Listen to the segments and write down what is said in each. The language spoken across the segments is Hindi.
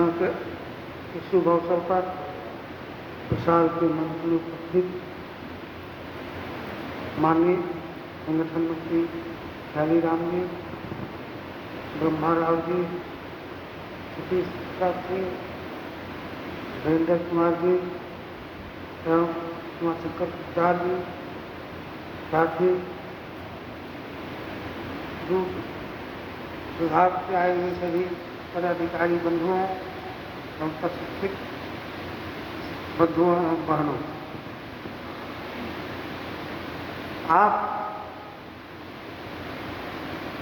प्रशिक्षण के इस शुभ अवसर पर प्रसार के मंत्री उपस्थित माननीय संगठन मंत्री ख्याली राम जी, ब्रह्मा राव जी, सतीश प्रसाद जी, वीरेंद्र कुमार जी एवं उमाशंकर प्रसाद जी, साथ ही विभाग से आए हुए सभी पदाधिकारी बंधुओं एवं प्रशिक्षित बंधुओं एवं बहनों, आप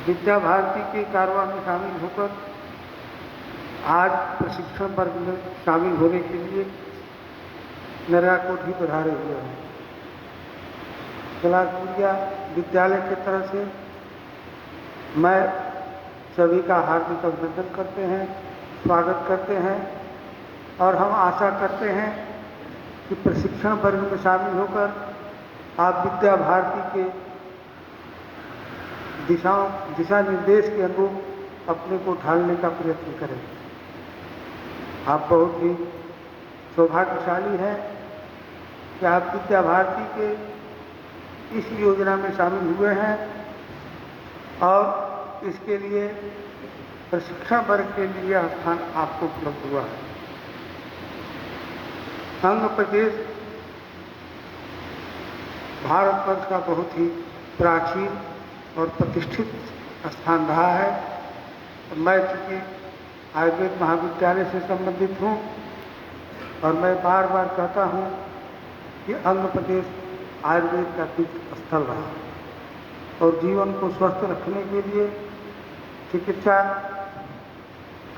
विद्या भारती के कारवां में शामिल होकर आज प्रशिक्षण वर्ग में शामिल होने के लिए नरेगा कोठी पधारे हुए हैं। कलाकुरिया विद्यालय की तरफ से मैं सभी का हार्दिक अभिनंदन करते हैं, स्वागत करते हैं और हम आशा करते हैं कि प्रशिक्षण वर्ग में शामिल होकर आप विद्या भारती के दिशा निर्देश के अनुरूप अपने को ढालने का प्रयत्न करें। आप बहुत ही सौभाग्यशाली हैं कि आप विद्या भारती के इस योजना में शामिल हुए हैं और इसके लिए प्रशिक्षण वर्ग के लिए यह स्थान आपको उपलब्ध हुआ है। आंध्र प्रदेश भारतवर्ष का बहुत ही प्राचीन और प्रतिष्ठित स्थान रहा है। मैं चूँकि आयुर्वेद महाविद्यालय से संबंधित हूँ और मैं बार बार कहता हूँ कि आंध्र प्रदेश आयुर्वेद का तीर्थ स्थल रहा और जीवन को स्वस्थ रखने के लिए चिकित्सा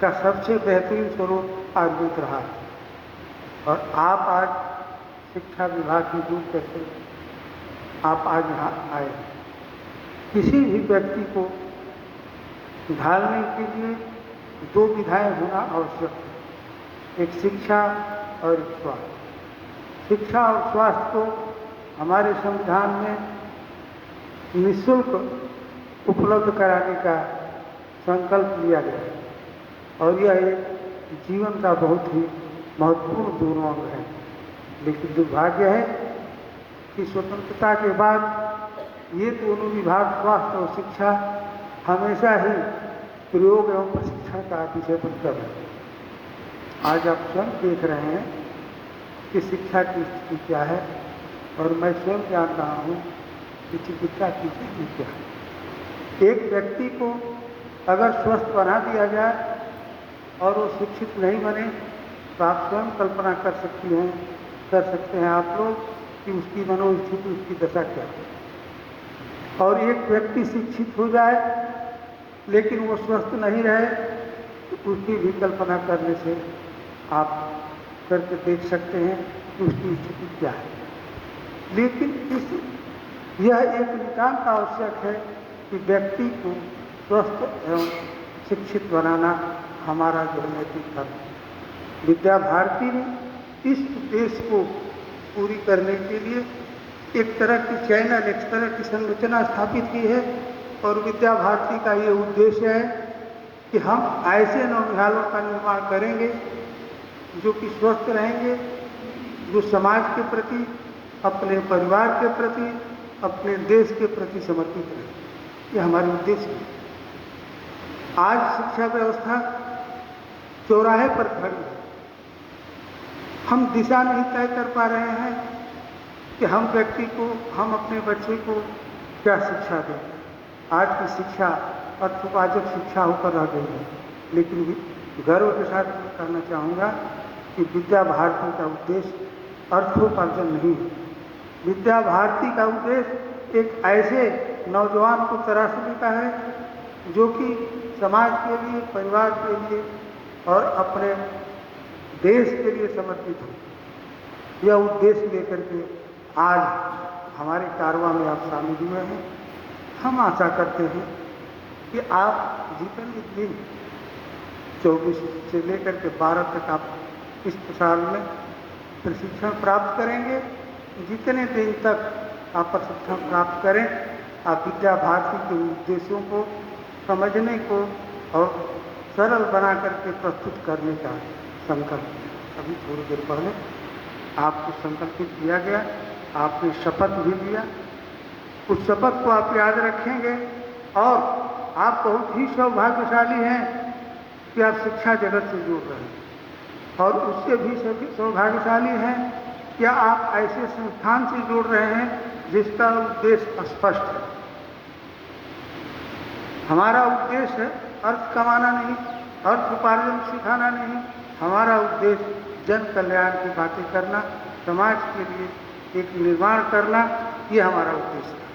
का सबसे बेहतरीन स्वरूप आयुर्वेद रहा और आप आज शिक्षा विभाग की दूर करके आप आज यहाँ आए। किसी भी व्यक्ति को ढालने के लिए दो विधाएं होना आवश्यक है, एक शिक्षा और एक स्वास्थ्य। शिक्षा और स्वास्थ्य को हमारे संविधान में निःशुल्क उपलब्ध कराने का संकल्प लिया गया है और यह एक जीवन का बहुत ही महत्वपूर्ण दोनों अंग है। लेकिन दुर्भाग्य है कि स्वतंत्रता के बाद ये दोनों विभाग स्वास्थ्य और शिक्षा हमेशा ही प्रयोग एवं प्रशिक्षण का विषय बनकर है। आज आप स्वयं देख रहे हैं कि शिक्षा की स्थिति क्या है और मैं स्वयं जान रहा हूँ कि चिकित्सा की स्थिति क्या है। एक व्यक्ति को अगर स्वस्थ बना दिया जाए और वो शिक्षित नहीं बने तो आप स्वयं कल्पना कर सकते हैं आप लोग कि उसकी मनोस्थिति, उसकी दशा क्या है। और एक व्यक्ति शिक्षित हो जाए लेकिन वो स्वस्थ नहीं रहे तो उसकी भी कल्पना करने से आप करके देख सकते हैं कि उसकी स्थिति क्या है। लेकिन यह एक नितांत आवश्यक है कि व्यक्ति को स्वस्थ एवं शिक्षित बनाना हमारा जो नैतिक धर्म है। विद्या भारती ने इस उद्देश्य को पूरी करने के लिए एक तरह की चैनल, एक तरह की संरचना स्थापित की है और विद्या भारती का ये उद्देश्य है कि हम ऐसे नौनिहालों का निर्माण करेंगे जो कि स्वस्थ रहेंगे, जो समाज के प्रति, अपने परिवार के प्रति, अपने देश के प्रति समर्पित रहेंगे। ये हमारे उद्देश्य है। आज शिक्षा व्यवस्था चौराहे पर खड़ी है। हम दिशा नहीं तय कर पा रहे हैं कि हम व्यक्ति को, हम अपने बच्चे को क्या शिक्षा दें। आज की शिक्षा अर्थोपार्जक शिक्षा होकर रह गई है। लेकिन गर्व के साथ मैं कहना चाहूँगा कि विद्या भारती का उद्देश्य अर्थोपार्जन नहीं है। विद्या भारती का उद्देश्य एक ऐसे नौजवान को तराशने का है जो कि समाज के लिए, परिवार के लिए और अपने देश के लिए समर्पित हो। यह उद्देश्य लेकर के आज हमारे कारवां में आप शामिल हुए हैं। हम आशा करते हैं कि आप जितने दिन 24 से लेकर के 12 तक आप इस साल में प्रशिक्षण प्राप्त करेंगे। जितने दिन तक आप प्रशिक्षण प्राप्त करें, आप विद्या भारती के उद्देश्यों को समझने को और सरल बना करके प्रस्तुत करने का संकल्प लिया। अभी थोड़ी देर पहले आपको संकल्पित किया गया, आपने शपथ भी लिया। उस शपथ को आप याद रखेंगे और आप बहुत ही सौभाग्यशाली हैं कि आप शिक्षा जगत से जुड़ रहे हैं, और उससे भी सौभाग्यशाली हैं कि आप ऐसे संस्थान से जुड़ रहे हैं जिसका उद्देश्य स्पष्ट है। हमारा उद्देश्य अर्थ कमाना नहीं, अर्थ उपार्जन सिखाना नहीं, हमारा उद्देश्य जन कल्याण की बातें करना, समाज के लिए एक निर्माण करना, ये हमारा उद्देश्य है।